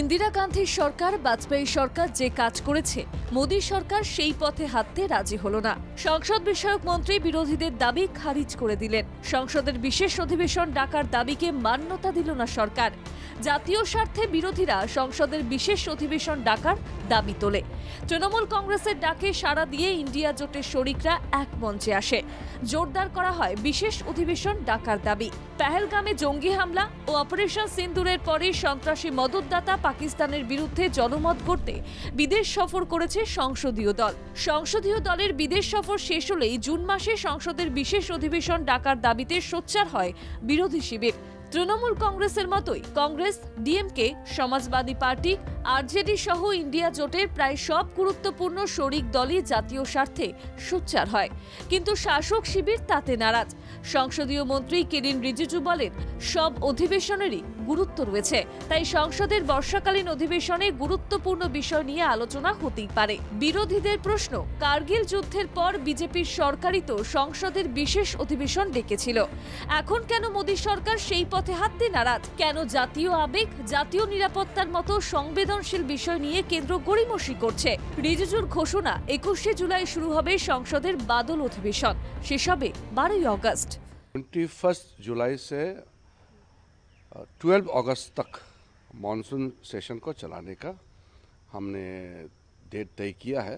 ইন্দিরা গান্ধীর সরকার বাজপেয়ী সরকার যে কাজ করেছে মোদী সরকার সেই পথে হাঁটতে রাজি হলো না। সংসদ বিষয়ক মন্ত্রী বিরোধীদের দাবি খারিজ করে দিলেন। সংসদের বিশেষ অধিবেশন ডাকার দাবিকে মান্যতা দিল না সরকার। জাতীয় স্বার্থে বিরোধীরা সংসদের বিশেষ অধিবেশন ডাকার দাবি তোলে। তৃণমূল কংগ্রেসের ডাকে সাড়া দিয়ে ইন্ডিয়া জোটের শরিকরা এক মঞ্চে আসে। জোরদার করা হয় বিশেষ অধিবেশন ডাকার দাবি। পেহেলগামে জঙ্গি হামলা ও অপারেশন সিন্দুরের পরে সন্ত্রাসী মদতদাতা পাকিস্তানের বিরুদ্ধে জনমত গড়তে বিদেশ সফর করেছে সংসদীয় দল। সংসদীয় দলের বিদেশ সফর শেষ হলেই জুন মাসে সংসদের বিশেষ অধিবেশন ডাকার দাবিতে সোচ্চার হয় বিরোধী শিবির। তৃণমূল কংগ্রেসের মতোই কংগ্রেস, ডিএমকে, সমাজবাদী পার্টি, আরজেডি সহ ইন্ডিয়া জোটের প্রায় সব গুরুত্বপূর্ণ শরিক দলই জাতীয় স্বার্থে সোচ্চার হয়, কিন্তু শাসক শিবির তাতে নারাজ। সংসদীয় মন্ত্রী কিরেন রিজিজু বলেন, সব অধিবেশনেরই গুরুত্ব রয়েছে, তাই সংসদের বর্ষাকালীন অধিবেশনে গুরুত্বপূর্ণ বিষয় নিয়ে আলোচনা হতেই পারে। বিরোধীদের প্রশ্ন, কার্গিল যুদ্ধের পর বিজেপির সরকারই তো সংসদের বিশেষ অধিবেশন ডেকেছিল, এখন কেন মোদী সরকার সেই পথে হাঁটতে নারাজ? কেন জাতীয় আবেগ, জাতীয় নিরাপত্তার মতো সংবেদনশীল বিষয় নিয়ে কেন্দ্র গড়িমসি করছে? রিজিজুর ঘোষণা, 21শে জুলাই শুরু হবে সংসদের বাদল অধিবেশন, শেষ হবে 12 अगस्त। 21 जुलाई से 12 अगस्त तक मानसून सेशन को चलाने का हमने डेट तय किया है।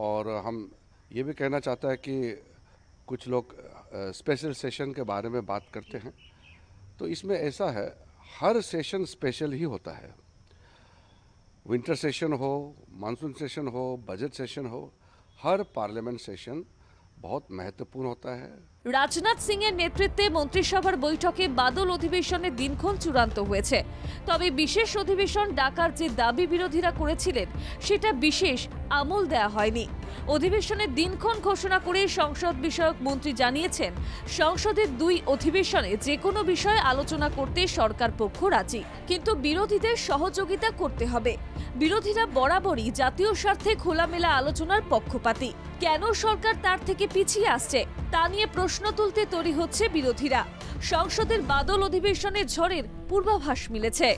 और हम ये भी कहना चाहते हैं कि कुछ लोग स्पेशल सेशन के बारे में बात करते हैं, तो इसमें ऐसा है, हर सेशन स्पेशल ही होता है। विंटर सेशन हो, मानसून सेशन हो, बजट सेशन हो, हर पार्लियामेंट सेशन बहुत महत्वपूर्ण होता है। রাজনাথ সিং এর নেতৃত্বে মন্ত্রিসভার বৈঠকে বাদল অধিবেশনের দিনক্ষণ চূড়ান্ত হয়েছে। তবে বিশেষ অধিবেশন ডাকার যে দাবি বিরোধীরা করেছিলেন সেটা বিশেষ আমল দেয়া হয়নি। অধিবেশনের দিনক্ষণ ঘোষণা করে সংসদ বিষয়ক মন্ত্রী জানিয়েছেন, সংসদের 2 অধিবেশনে যে কোনো বিষয়ে আলোচনা করতে সরকার পক্ষ রাজি, কিন্তু বিরোধীদের সহযোগিতা করতে হবে। বিরোধীরা বরাবরই জাতীয় স্বার্থে খোলামেলা আলোচনার পক্ষপাতী। কেন সরকার তার থেকে পিছিয়ে আসছে তা নিয়ে প্রশ্ন তুলতে তৈরি হচ্ছে বিরোধীরা। সংসদের বাদল অধিবেশনের ঝড়ের পূর্বাভাস মিলেছে।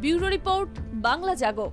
ব্যুরো রিপোর্ট, বাংলা জাগো।